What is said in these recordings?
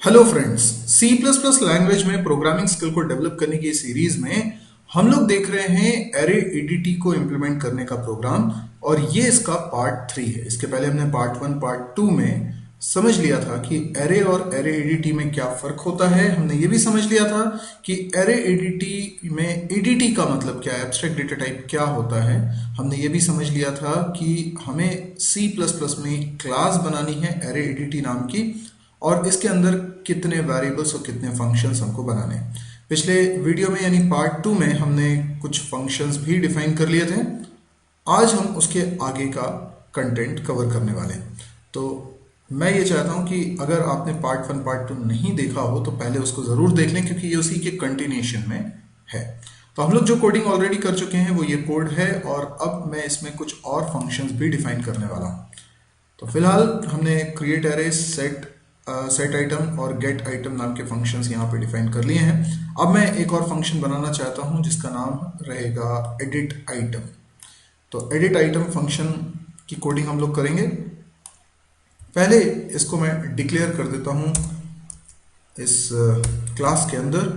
Hello friends, C plus plus language में programming skill को develop करने की सीरीज में हम लोग देख रहे हैं एरे एडीटी को इम्प्लीमेंट करने का प्रोग्राम। और ये इसका पार्ट 3 है। इसके पहले हमने पार्ट 1 पार्ट 2 में समझ लिया था कि एरे और एरे एडीटी में क्या फर्क होता है। हमने ये भी समझ लिया था कि एरे एडीटी में एडीटी का मतलब क्या है, एब्स्ट्रैक्ट डेटा टाइप क्या होता है। हमने ये भी समझ लिया था कि हमें सी प्लस प्लस में क्लास बनानी है एरे एडीटी नाम की, और इसके अंदर कितने वेरिएबल्स और कितने फंक्शंस हमको बनाने हैं। पिछले वीडियो में यानी पार्ट 2 में हमने कुछ फंक्शंस भी डिफाइन कर लिए थे। आज हम उसके आगे का कंटेंट कवर करने वाले हैं। तो मैं ये चाहता हूं कि अगर आपने पार्ट 1 पार्ट 2 नहीं देखा हो तो पहले उसको ज़रूर देख लें, क्योंकि ये उसी के कंटिन्यूएशन में है। तो हम लोग जो कोडिंग ऑलरेडी कर चुके हैं वो ये कोड है, और अब मैं इसमें कुछ और फंक्शंस भी डिफाइन करने वाला हूँ। तो फिलहाल हमने क्रिएट एरे, सेट आइटम और गेट आइटम नाम के फंक्शंस यहाँ पे डिफाइन कर लिए हैं। अब मैं एक और फंक्शन बनाना चाहता हूँ जिसका नाम रहेगा एडिट आइटम। तो एडिट आइटम फंक्शन की कोडिंग हम लोग करेंगे। पहले इसको मैं डिक्लेयर कर देता हूँ इस क्लास के अंदर।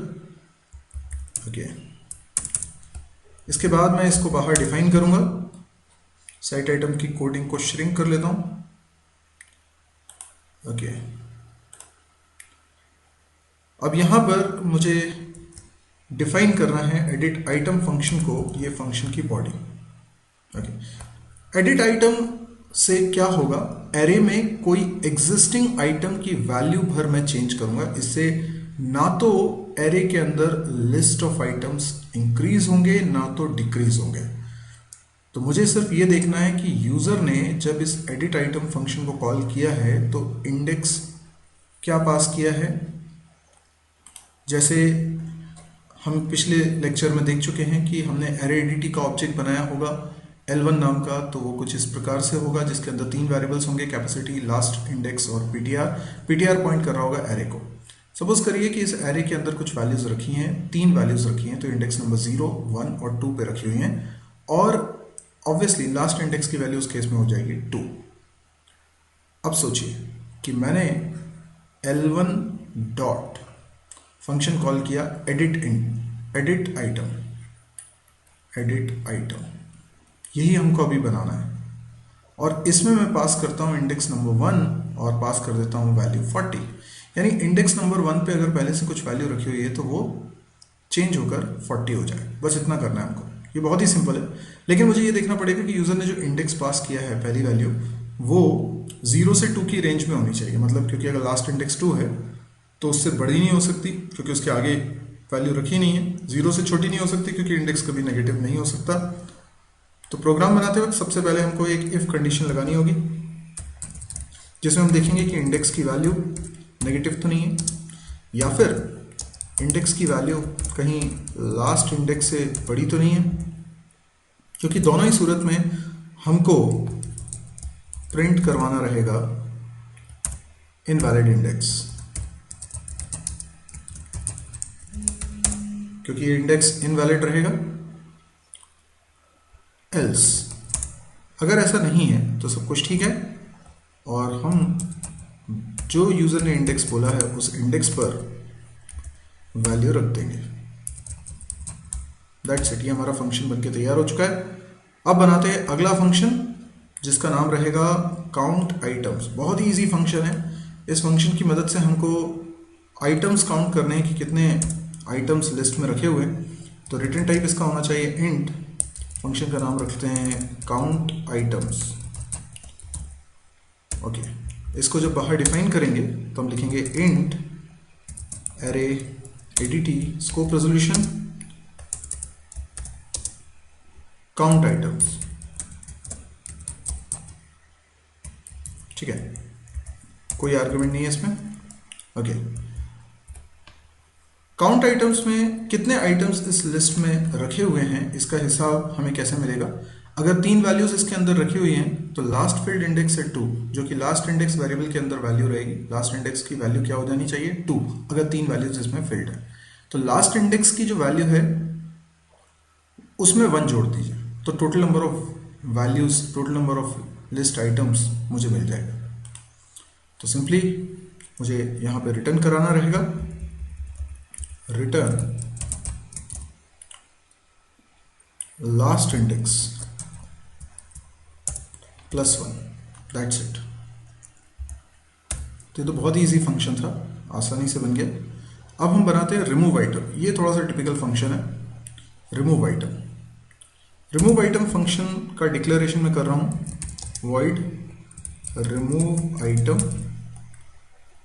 ओके, इसके बाद मैं इसको बाहर डिफाइन करूँगा। सेट आइटम की कोडिंग को श्रिंक कर लेता हूँ। ओके, अब यहाँ पर मुझे डिफाइन करना है एडिट आइटम फंक्शन को, ये फंक्शन की बॉडी। ओके, एडिट आइटम से क्या होगा, एरे में कोई एग्जिस्टिंग आइटम की वैल्यू भर मैं चेंज करूंगा। इससे ना तो एरे के अंदर लिस्ट ऑफ आइटम्स इंक्रीज होंगे ना तो डिक्रीज होंगे। तो मुझे सिर्फ ये देखना है कि यूजर ने जब इस एडिट आइटम फंक्शन को कॉल किया है तो इंडेक्स क्या पास किया है। जैसे हम पिछले लेक्चर में देख चुके हैं कि हमने एरे एडीटी का ऑब्जेक्ट बनाया होगा L1 नाम का। तो वो कुछ इस प्रकार से होगा जिसके अंदर 3 वेरिएबल्स होंगे, कैपेसिटी, लास्ट इंडेक्स और पीटीआर पॉइंट कर रहा होगा एरे को। सपोज करिए कि इस एरे के अंदर कुछ वैल्यूज रखी हैं, 3 वैल्यूज रखी हैं। तो इंडेक्स नंबर 0, 1 और 2 पे रखी हुई हैं, और ऑब्वियसली लास्ट इंडेक्स की वैल्यू उस केस में हो जाएगी 2। अब सोचिए कि मैंने L1 डॉट फंक्शन कॉल किया एडिट आइटम, यही हमको अभी बनाना है। और इसमें मैं पास करता हूं इंडेक्स नंबर 1 और पास कर देता हूं वैल्यू 40। यानी इंडेक्स नंबर 1 पे अगर पहले से कुछ वैल्यू रखी हुई है तो वो चेंज होकर 40 हो जाए। बस इतना करना है हमको। ये बहुत ही सिंपल है, लेकिन मुझे ये देखना पड़ेगा कि यूजर ने जो इंडेक्स पास किया है पहली वैल्यू, वो 0 से 2 की रेंज में होनी चाहिए। मतलब क्योंकि अगर लास्ट इंडेक्स 2 है तो उससे बड़ी नहीं हो सकती क्योंकि उसके आगे वैल्यू रखी नहीं है। 0 से छोटी नहीं हो सकती क्योंकि इंडेक्स कभी नेगेटिव नहीं हो सकता। तो प्रोग्राम बनाते वक्त सबसे पहले हमको एक इफ कंडीशन लगानी होगी जिसमें हम देखेंगे कि इंडेक्स की वैल्यू नेगेटिव तो नहीं है, या फिर इंडेक्स की वैल्यू कहीं लास्ट इंडेक्स से बड़ी तो नहीं है, क्योंकि दोनों ही सूरत में हमको प्रिंट करवाना रहेगा इनवैलिड इंडेक्स, क्योंकि ये इंडेक्स इनवैलिड रहेगा। एल्स अगर ऐसा नहीं है तो सब कुछ ठीक है, और हम जो यूजर ने इंडेक्स बोला है उस इंडेक्स पर वैल्यू रख देंगे। That's it. ये हमारा फंक्शन बनके तैयार हो चुका है। अब बनाते हैं अगला फंक्शन जिसका नाम रहेगा काउंट आइटम्स। बहुत ही इजी फंक्शन है। इस फंक्शन की मदद से हमको आइटम्स काउंट करने हैं कि कितने आइटम्स लिस्ट में रखे हुए। तो रिटर्न टाइप इसका होना चाहिए इंट। फंक्शन का नाम रखते हैं काउंट आइटम्स। ओके, इसको जब बाहर डिफाइन करेंगे तो हम लिखेंगे int array ADT scope resolution count items. ठीक है, कोई आर्गुमेंट नहीं है इसमें। ओके, काउंट आइटम्स में कितने आइटम्स इस लिस्ट में रखे हुए हैं इसका हिसाब हमें कैसे मिलेगा। अगर 3 वैल्यूज इसके अंदर रखी हुई हैं तो लास्ट फील्ड इंडेक्स है 2, जो कि लास्ट इंडेक्स वेरिएबल के अंदर वैल्यू रहेगी। लास्ट इंडेक्स की वैल्यू क्या हो जानी चाहिए 2, अगर 3 वैल्यूज इसमें फील्ड है। तो लास्ट इंडेक्स की जो वैल्यू है उसमें 1 जोड़ दीजिए, तो total number of values, total number of list items मुझे मिल जाएगा। तो सिंपली मुझे यहाँ पे रिटर्न कराना रहेगा, return last index +1, that's it. तो ये तो बहुत ही ईजी फंक्शन था, आसानी से बन गया। अब हम बनाते हैं रिमूव आइटम। ये थोड़ा सा टिपिकल फंक्शन है, remove item. Remove item function का डिक्लेरेशन मैं कर रहा हूँ, void रिमूव आइटम,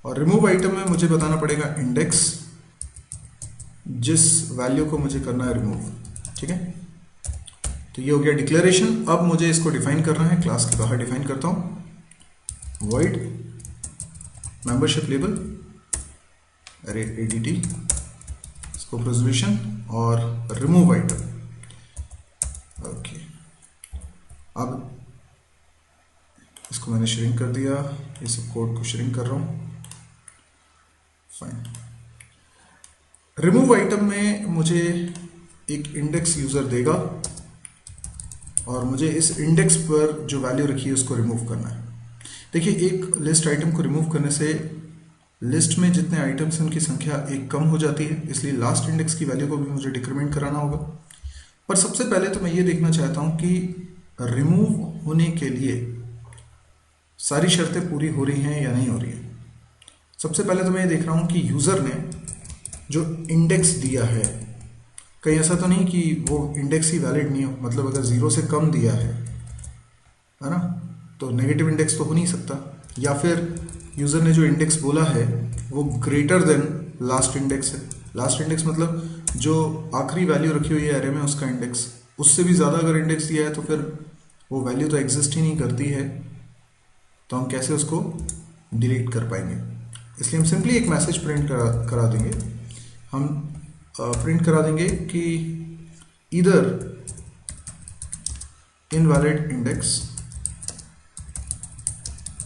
और रिमूव आइटम में मुझे बताना पड़ेगा इंडेक्स जिस वैल्यू को मुझे करना है रिमूव। ठीक है, तो ये हो गया डिक्लेरेशन। अब मुझे इसको डिफाइन करना है, क्लास के बाहर डिफाइन करता हूँ, void मेंबरशिप लेबल अरे ADT, स्कोप रेजोल्यूशन और रिमूव आइटम। ओके, अब इसको मैंने श्रिंक कर दिया, इस कोड को श्रिंक कर रहा हूँ, फाइन। रिमूव आइटम में मुझे एक इंडेक्स यूजर देगा और मुझे इस इंडेक्स पर जो वैल्यू रखी है उसको रिमूव करना है। देखिए, एक लिस्ट आइटम को रिमूव करने से लिस्ट में जितने आइटम्स हैं उनकी संख्या एक कम हो जाती है, इसलिए लास्ट इंडेक्स की वैल्यू को भी मुझे डिक्रीमेंट कराना होगा। पर सबसे पहले तो मैं ये देखना चाहता हूँ कि रिमूव होने के लिए सारी शर्तें पूरी हो रही हैं या नहीं हो रही है। सबसे पहले तो मैं ये देख रहा हूँ कि यूज़र ने जो इंडेक्स दिया है, कहीं ऐसा तो नहीं कि वो इंडेक्स ही वैलिड नहीं हो, मतलब अगर 0 से कम दिया है ना, तो नेगेटिव इंडेक्स तो हो नहीं सकता, या फिर यूज़र ने जो इंडेक्स बोला है वो ग्रेटर देन लास्ट इंडेक्स है। लास्ट इंडेक्स मतलब जो आखिरी वैल्यू रखी हुई है एरे में उसका इंडेक्स, उससे भी ज़्यादा अगर इंडेक्स दिया है तो फिर वो वैल्यू तो एग्जिस्ट ही नहीं करती है, तो हम कैसे उसको डिलीट कर पाएंगे। इसलिए हम सिंपली एक मैसेज प्रिंट करा देंगे। हम प्रिंट करा देंगे कि ईदर इनवैलिड इंडेक्स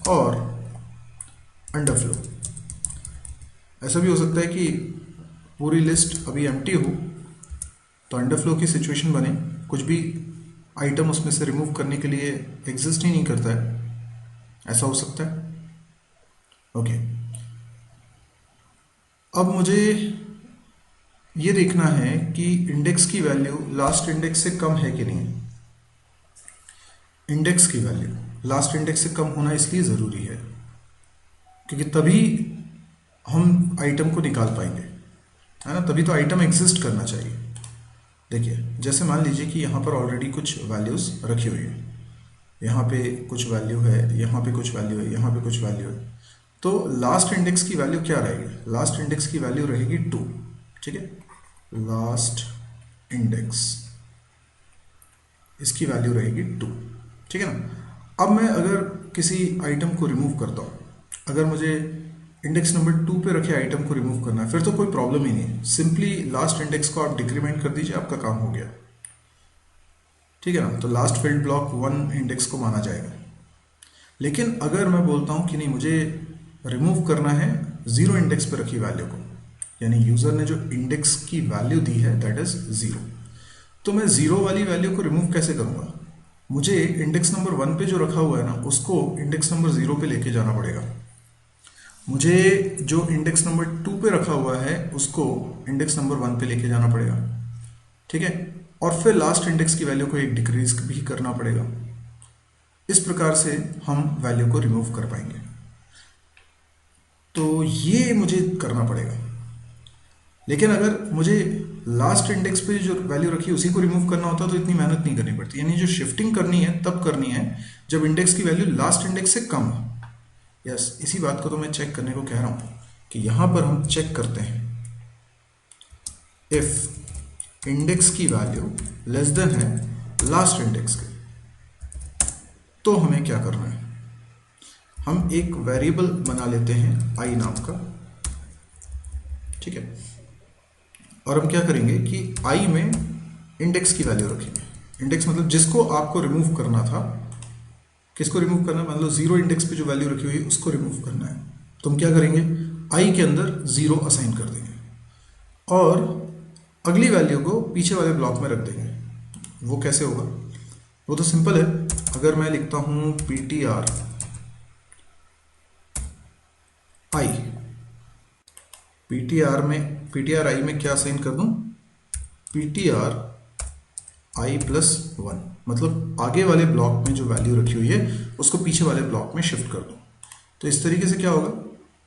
और अंडरफ्लो। ऐसा भी हो सकता है कि पूरी लिस्ट अभी एम्प्टी हो तो अंडरफ्लो की सिचुएशन बने, कुछ भी आइटम उसमें से रिमूव करने के लिए एग्जिस्ट ही नहीं करता है, ऐसा हो सकता है। ओके, अब मुझे ये देखना है कि इंडेक्स की वैल्यू लास्ट इंडेक्स से कम है कि नहीं। इंडेक्स की वैल्यू लास्ट इंडेक्स से कम होना इसलिए ज़रूरी है क्योंकि तभी हम आइटम को निकाल पाएंगे, है ना, तभी तो आइटम एग्जिस्ट करना चाहिए। देखिए, जैसे मान लीजिए कि यहाँ पर ऑलरेडी कुछ वैल्यूज़ रखी हुई है, यहाँ पे कुछ वैल्यू है, यहाँ पे कुछ वैल्यू है, यहाँ पे कुछ वैल्यू है, तो लास्ट इंडेक्स की वैल्यू क्या रहेगी? लास्ट इंडेक्स की वैल्यू रहेगी 2। ठीक है, लास्ट इंडेक्स इसकी वैल्यू रहेगी 2। ठीक है ना। अब मैं अगर किसी आइटम को रिमूव करता हूँ, अगर मुझे इंडेक्स नंबर 2 पे रखे आइटम को रिमूव करना है, फिर तो कोई प्रॉब्लम ही नहीं, सिंपली लास्ट इंडेक्स को आप डिक्रीमेंट कर दीजिए, आपका काम हो गया। ठीक है ना, तो लास्ट फील्ड ब्लॉक 1 इंडेक्स को माना जाएगा। लेकिन अगर मैं बोलता हूँ कि नहीं, मुझे रिमूव करना है 0 इंडेक्स पर रखी वैल्यू को, यानी यूजर ने जो इंडेक्स की वैल्यू दी है दैट इज 0, तो मैं 0 वाली वैल्यू को रिमूव कैसे करूँगा? मुझे इंडेक्स नंबर 1 पे जो रखा हुआ है ना, उसको इंडेक्स नंबर 0 पे लेके जाना पड़ेगा। मुझे जो इंडेक्स नंबर 2 पे रखा हुआ है उसको इंडेक्स नंबर 1 पे लेके जाना पड़ेगा। ठीक है, और फिर लास्ट इंडेक्स की वैल्यू को एक डिक्रीज भी करना पड़ेगा। इस प्रकार से हम वैल्यू को रिमूव कर पाएंगे। तो ये मुझे करना पड़ेगा। लेकिन अगर मुझे लास्ट इंडेक्स पे जो वैल्यू रखी है उसी को रिमूव करना होता तो इतनी मेहनत नहीं करनी पड़ती, यानी जो शिफ्टिंग करनी है तब करनी है जब इंडेक्स की वैल्यू लास्ट इंडेक्स से कम हो। यस, इसी बात को तो मैं चेक करने को कह रहा हूं कि यहां पर हम चेक करते हैं इफ इंडेक्स की वैल्यू लेस देन है लास्ट इंडेक्स के, तो हमें क्या करना है, हम एक वेरिएबल बना लेते हैं i नाम का। ठीक है, और हम क्या करेंगे कि i में इंडेक्स की वैल्यू रखेंगे। इंडेक्स मतलब जिसको आपको रिमूव करना था, किसको रिमूव करना है, मान लो 0 इंडेक्स पे जो वैल्यू रखी हुई है उसको रिमूव करना है, तो हम क्या करेंगे, i के अंदर 0 असाइन कर देंगे और अगली वैल्यू को पीछे वाले ब्लॉक में रख देंगे। वो कैसे होगा? वो तो सिंपल है। अगर मैं लिखता हूं ptr i पीटीआर आई में क्या असाइन कर दूं, पीटीआर आई प्लस 1, मतलब आगे वाले ब्लॉक में जो वैल्यू रखी हुई है उसको पीछे वाले ब्लॉक में शिफ्ट कर दूं। तो इस तरीके से क्या होगा,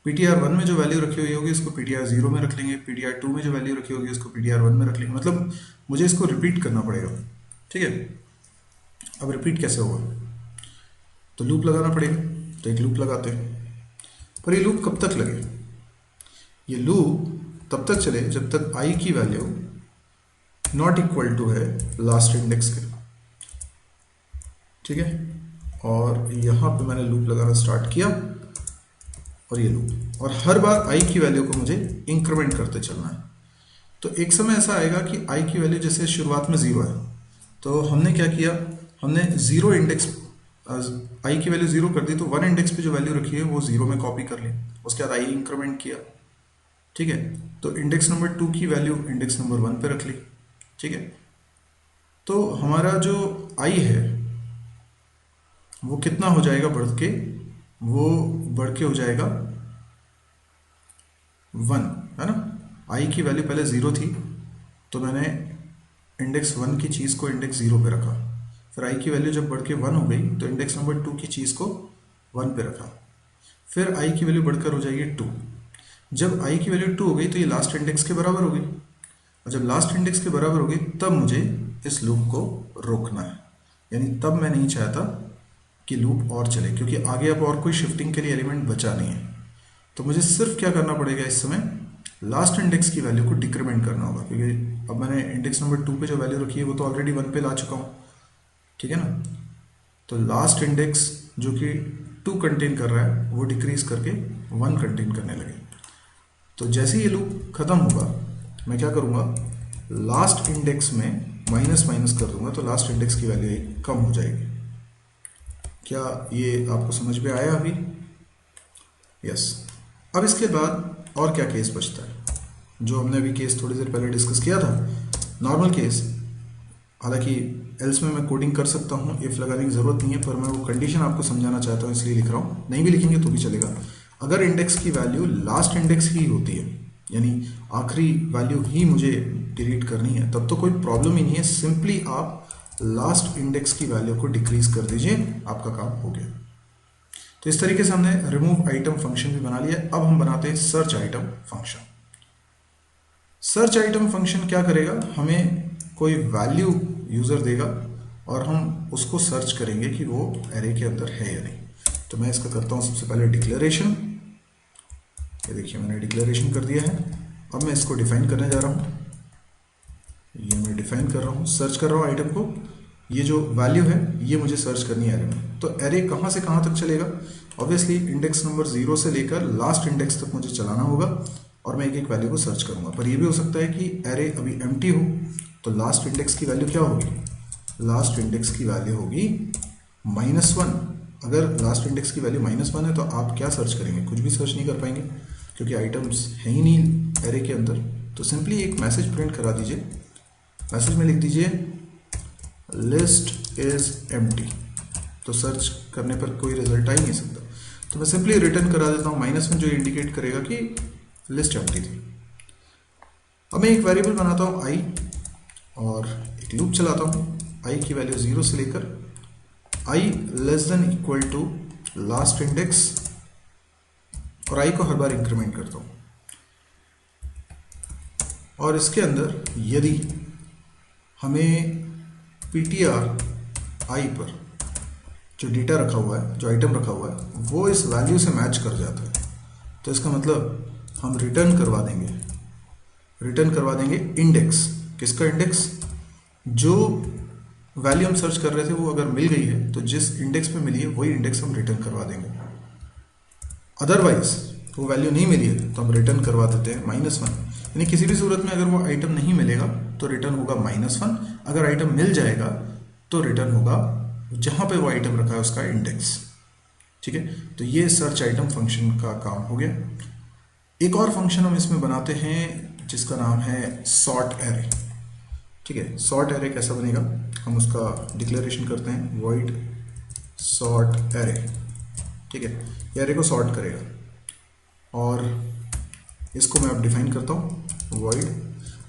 पीटीआर 1 में जो वैल्यू रखी हुई होगी उसको पीटीआर 0 में रख लेंगे, पीटीआर 2 में जो वैल्यू रखी होगी उसको पीटीआर 1 में रख लेंगे, मतलब मुझे इसको रिपीट करना पड़ेगा। ठीक है, अब रिपीट कैसे होगा, तो लूप लगाना पड़ेगा। तो एक लूप लगाते हैं, पर ये लूप कब तक लगे, ये लूप तब तक चले जब तक आई की वैल्यू नॉट इक्वल टू है लास्ट इंडेक्स के। ठीक है, और यहां पे मैंने लूप लगाना स्टार्ट किया और ये लूप, और हर बार आई की वैल्यू को मुझे इंक्रीमेंट करते चलना है। तो एक समय ऐसा आएगा कि आई की वैल्यू जैसे शुरुआत में 0 है, तो हमने क्या किया, हमने 0 इंडेक्स, आई की वैल्यू 0 कर दी, तो 1 इंडेक्स पे जो वैल्यू रखी है वो 0 में कॉपी कर ली, उसके बाद आई इंक्रीमेंट किया। ठीक है, तो इंडेक्स नंबर 2 की वैल्यू इंडेक्स नंबर 1 पे रख ली। ठीक है, तो हमारा जो आई है वो कितना हो जाएगा बढ़ के, वो बढ़ के हो जाएगा 1, है ना। आई की वैल्यू पहले 0 थी, तो मैंने इंडेक्स 1 की चीज़ को इंडेक्स 0 पे रखा, फिर आई की वैल्यू जब बढ़ के 1 हो गई तो इंडेक्स नंबर 2 की चीज़ को 1 पे रखा, फिर आई की वैल्यू बढ़कर हो जाएगी 2। जब आई की वैल्यू 2 हो गई तो ये लास्ट इंडेक्स के बराबर हो गई, और जब लास्ट इंडेक्स के बराबर हो गई तब मुझे इस लूप को रोकना है, यानी तब मैं नहीं चाहता कि लूप और चले, क्योंकि आगे अब और कोई शिफ्टिंग के लिए एलिमेंट बचा नहीं है। तो मुझे सिर्फ क्या करना पड़ेगा, इस समय लास्ट इंडेक्स की वैल्यू को डिक्रीमेंट करना होगा, क्योंकि अब मैंने इंडेक्स नंबर 2 पे जो वैल्यू रखी है वो तो ऑलरेडी 1 पे ला चुका हूँ। ठीक है ना, तो लास्ट इंडेक्स जो कि 2 कंटेन कर रहा है वो डिक्रीज करके 1 कंटेन करने लगे। तो जैसे ये लूप खत्म होगा मैं क्या करूँगा, लास्ट इंडेक्स में माइनस माइनस कर दूंगा, तो लास्ट इंडेक्स की वैल्यू कम हो जाएगी। क्या ये आपको समझ में आया अभी? यस। अब इसके बाद और क्या केस बचता है, जो हमने अभी केस थोड़ी देर पहले डिस्कस किया था, नॉर्मल केस। हालांकि एल्स में मैं कोडिंग कर सकता हूँ, इफ लगाने की जरूरत नहीं है, पर मैं वो कंडीशन आपको समझाना चाहता हूँ इसलिए लिख रहा हूँ, नहीं भी लिखेंगे तो भी चलेगा। अगर इंडेक्स की वैल्यू लास्ट इंडेक्स ही होती है, यानी आखिरी वैल्यू ही मुझे डिलीट करनी है, तब तो कोई प्रॉब्लम ही नहीं है, सिंपली आप लास्ट इंडेक्स की वैल्यू को डिक्रीज कर दीजिए, आपका काम हो गया। तो इस तरीके से हमने रिमूव आइटम फंक्शन भी बना लिया। अब हम बनाते हैं search item function. Search item function क्या करेगा, हमें कोई वैल्यू यूजर देगा और हम उसको सर्च करेंगे कि वो एरे के अंदर है या नहीं। तो मैं इसका करता हूं सबसे पहले डिक्लेरेशन। ये देखिए मैंने डिक्लेरेशन कर दिया है। अब मैं इसको डिफाइन करने जा रहा हूं। ये मैं डिफाइन कर रहा हूं, सर्च कर रहा हूं आइटम को। ये जो वैल्यू है ये मुझे सर्च करनी है एरे में। तो एरे कहां से कहां तक चलेगा, ऑब्वियसली इंडेक्स नंबर 0 से लेकर लास्ट इंडेक्स तक मुझे चलाना होगा और मैं एक एक वैल्यू को सर्च करूंगा। पर यह भी हो सकता है कि एरे अभी एम्प्टी हो, तो लास्ट इंडेक्स की वैल्यू क्या होगी, लास्ट इंडेक्स की वैल्यू होगी -1। अगर लास्ट इंडेक्स की वैल्यू -1 है तो आप क्या सर्च करेंगे, कुछ भी सर्च नहीं कर पाएंगे क्योंकि आइटम्स है ही नहीं एरे के अंदर। तो सिंपली एक मैसेज प्रिंट करा दीजिए, मैसेज में लिख दीजिए लिस्ट इज एम्प्टी। तो सर्च करने पर कोई रिजल्ट आ ही नहीं सकता, तो मैं सिंपली रिटर्न करा देता हूँ -1, जो इंडिकेट करेगा कि लिस्ट एम्प्टी थी। अब मैं एक वेरिएबल बनाता हूँ आई और एक लूप चलाता हूँ। आई की वैल्यू 0 से लेकर I less than equal to last index, और आई को हर बार इंक्रीमेंट करता हूँ। और इसके अंदर यदि हमें ptr आई पर जो डेटा रखा हुआ है, जो आइटम रखा हुआ है, वो इस वैल्यू से मैच कर जाता है, तो इसका मतलब हम रिटर्न करवा देंगे इंडेक्स। किसका इंडेक्स, जो वैल्यू हम सर्च कर रहे थे वो अगर मिल गई है तो जिस इंडेक्स पे मिली है वही इंडेक्स हम रिटर्न करवा देंगे। अदरवाइज वो वैल्यू नहीं मिली है तो हम रिटर्न करवा देते हैं -1। यानी किसी भी सूरत में अगर वो आइटम नहीं मिलेगा तो रिटर्न होगा -1, अगर आइटम मिल जाएगा तो रिटर्न होगा जहां पे वो आइटम रखा है उसका इंडेक्स। ठीक है, तो ये सर्च आइटम फंक्शन का काम हो गया। एक और फंक्शन हम इसमें बनाते हैं जिसका नाम है सॉर्ट एरे। ठीक है, सॉर्ट एरे कैसा बनेगा, हम उसका डिक्लेरेशन करते हैं वॉइड सॉर्ट एरे। ठीक है, ये एरे को सॉर्ट करेगा और इसको मैं अब डिफाइन करता हूँ void।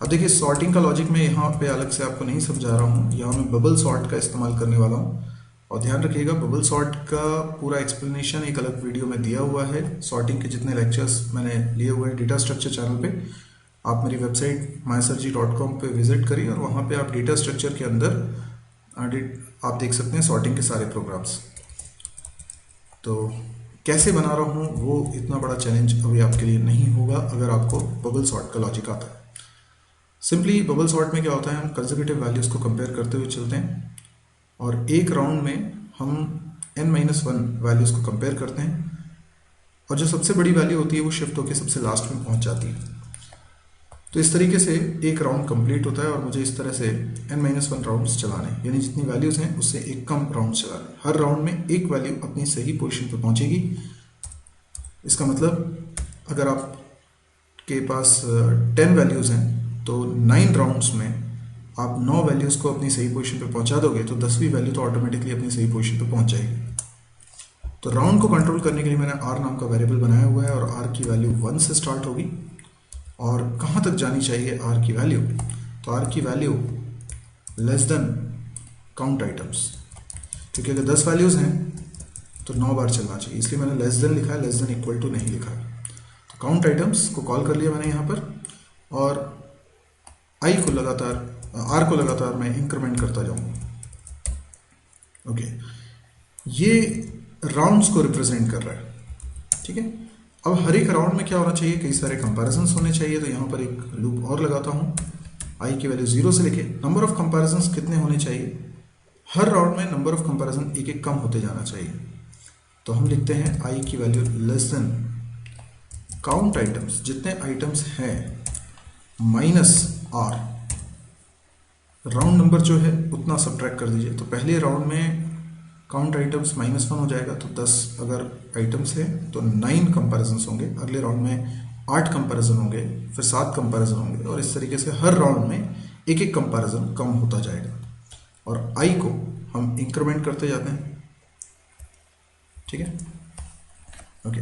अब देखिए सॉर्टिंग का लॉजिक मैं यहाँ पे अलग से आपको नहीं समझा रहा हूँ, यहाँ मैं बबल सॉर्ट का इस्तेमाल करने वाला हूँ। और ध्यान रखिएगा बबल सॉर्ट का पूरा एक्सप्लेनेशन एक अलग वीडियो में दिया हुआ है। सॉर्टिंग के जितने लेक्चर्स मैंने लिए हुए हैं डेटा स्ट्रक्चर चैनल पे, आप मेरी वेबसाइट mysirji.com पे विजिट करिए और वहाँ पे आप डेटा स्ट्रक्चर के अंदर आप देख सकते हैं सॉर्टिंग के सारे प्रोग्राम्स। तो कैसे बना रहा हूँ वो इतना बड़ा चैलेंज अभी आपके लिए नहीं होगा अगर आपको बबल सॉर्ट का लॉजिक आता है। सिंपली बबल सॉर्ट में क्या होता है, हम कंसेक्यूटिव वैल्यूज को कंपेयर करते हुए चलते हैं और एक राउंड में हम n-1 वैल्यूज को कंपेयर करते हैं और जो सबसे बड़ी वैल्यू होती है वो शिफ्ट होकर सबसे लास्ट में पहुंच जाती है। तो इस तरीके से एक राउंड कंप्लीट होता है और मुझे इस तरह से n-1 राउंड्स चलाने, यानी जितनी वैल्यूज हैं उससे एक कम राउंड चलाने। हर राउंड में एक वैल्यू अपनी सही पोजीशन पे पहुंचेगी। इसका मतलब अगर आपके पास 10 वैल्यूज हैं तो 9 राउंड्स में आप 9 वैल्यूज को अपनी सही पोजीशन पे पहुंचा दोगे तो 10वीं वैल्यू तो ऑटोमेटिकली अपनी सही पोजीशन पे पहुंच जाएगी। तो राउंड को कंट्रोल करने के लिए मैंने r नाम का वेरिएबल बनाया हुआ है और r की वैल्यू 1 से स्टार्ट होगी। और कहाँ तक जानी चाहिए r की वैल्यू, तो r की value less than count items, क्योंकि अगर 10 वैल्यूज हैं तो 9 बार चलना चाहिए, इसलिए मैंने लेस देन लिखा है, लेस देन इक्वल टू नहीं लिखा है। तो काउंट आइटम्स को कॉल कर लिया मैंने यहाँ पर और r को लगातार मैं इंक्रीमेंट करता जाऊंगा। ओके, ये राउंड्स को रिप्रेजेंट कर रहा है, ठीक है। अब हर एक राउंड में क्या होना चाहिए, कई सारे कंपैरिजंस होने चाहिए। तो यहाँ पर एक लूप और लगाता हूँ, i की वैल्यू 0 से लेके नंबर ऑफ कंपैरिजंस कितने होने चाहिए, हर राउंड में नंबर ऑफ कंपैरिजन एक एक कम होते जाना चाहिए। तो हम लिखते हैं i की value less than count items, जितने आइटम्स हैं माइनस r, राउंड नंबर जो है उतना सब्ट्रैक्ट कर दीजिए। तो पहले राउंड में काउंट आइटम्स -1 हो जाएगा, तो 10 अगर आइटम्स है तो 9 कंपैरिजंस होंगे। अगले राउंड में 8 कंपैरिजन होंगे, फिर 7 कंपैरिजन होंगे और इस तरीके से हर राउंड में एक एक कंपैरिजन कम होता जाएगा और i को हम इंक्रीमेंट करते जाते हैं, ठीक है। ओके,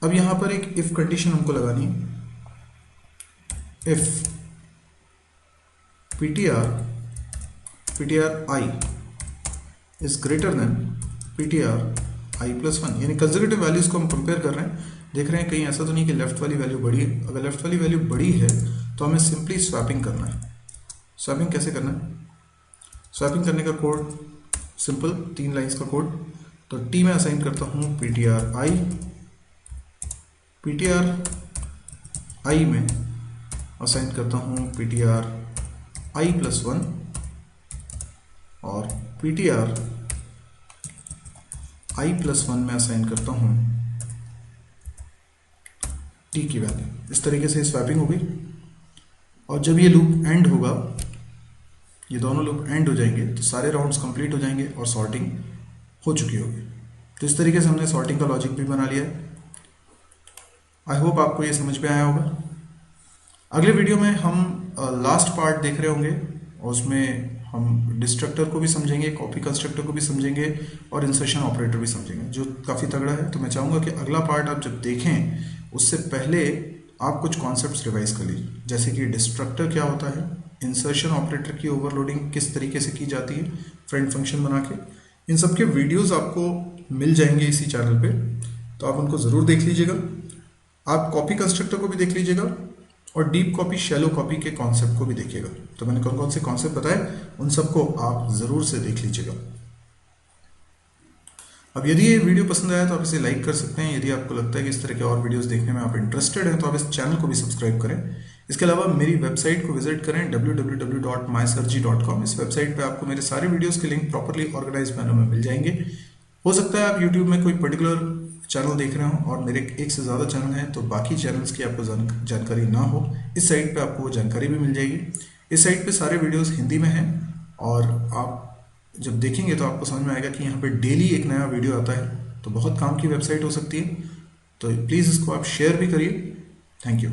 अब यहां पर एक इफ कंडीशन हमको लगानी है। If ptr i is greater than ptr i + 1, यानी कंसेक्यूटिव वैल्यूज को हम कंपेयर कर रहे हैं, देख रहे हैं कहीं ऐसा तो नहीं कि लेफ्ट वाली वैल्यू बड़ी है। अगर लेफ्ट वाली वैल्यू बड़ी है तो हमें सिंपली स्वैपिंग करना है। स्वैपिंग कैसे करना है, स्वैपिंग करने का कोड सिंपल, 3 लाइंस का कोड। तो t में असाइन करता हूँ ptr i में असाइन करता हूँ ptr i + 1 और ptr i + 1 में असाइन करता हूँ t की वैल्यू। इस तरीके से स्वैपिंग हो गई और जब ये लूप एंड होगा, ये दोनों लूप एंड हो जाएंगे तो सारे राउंड्स कंप्लीट हो जाएंगे और सॉर्टिंग हो चुकी होगी। तो इस तरीके से हमने सॉर्टिंग का लॉजिक भी बना लिया है। आई होप आपको ये समझ में आया होगा। अगले वीडियो में हम लास्ट पार्ट देख रहे होंगे और उसमें हम डिस्ट्रक्टर को भी समझेंगे, कॉपी कंस्ट्रक्टर को भी समझेंगे और इंसर्शन ऑपरेटर भी समझेंगे, जो काफ़ी तगड़ा है। तो मैं चाहूँगा कि अगला पार्ट आप जब देखें उससे पहले आप कुछ कॉन्सेप्ट्स रिवाइज कर लीजिए, जैसे कि डिस्ट्रक्टर क्या होता है, इंसर्शन ऑपरेटर की ओवरलोडिंग किस तरीके से की जाती है फ्रेंड फंक्शन बना के। इन सब के वीडियोज़ आपको मिल जाएंगे इसी चैनल पर, तो आप उनको ज़रूर देख लीजिएगा। आप कॉपी कंस्ट्रक्टर को भी देख लीजिएगा और डीप कॉपी, शैलो कॉपी के कॉन्सेप्ट को भी देखिएगा। तो मैंने कौन कौन से कॉन्सेप्ट बताए उन सबको आप ज़रूर से देख लीजिएगा। अब यदि ये वीडियो पसंद आया तो आप इसे लाइक कर सकते हैं। यदि आपको लगता है कि इस तरह के और वीडियोस देखने में आप इंटरेस्टेड हैं तो आप इस चैनल को भी सब्सक्राइब करें। इसके अलावा मेरी वेबसाइट को विजिट करें www.mysirji.com। इस वेबसाइट पे आपको मेरे सारे वीडियोस के लिंक प्रॉपरली ऑर्गेनाइज मैनर में मिल जाएंगे। हो सकता है आप यूट्यूब में कोई पर्टिकुलर चैनल देख रहे हो और मेरे एक से ज़्यादा चैनल हैं, तो बाकी चैनल्स की आपको जानकारी ना हो, इस साइट पे आपको वो जानकारी भी मिल जाएगी। इस साइट पे सारे वीडियोस हिंदी में हैं और आप जब देखेंगे तो आपको समझ में आएगा कि यहाँ पे डेली एक नया वीडियो आता है। तो बहुत काम की वेबसाइट हो सकती है, तो प्लीज़ इसको आप शेयर भी करिए। Thank you.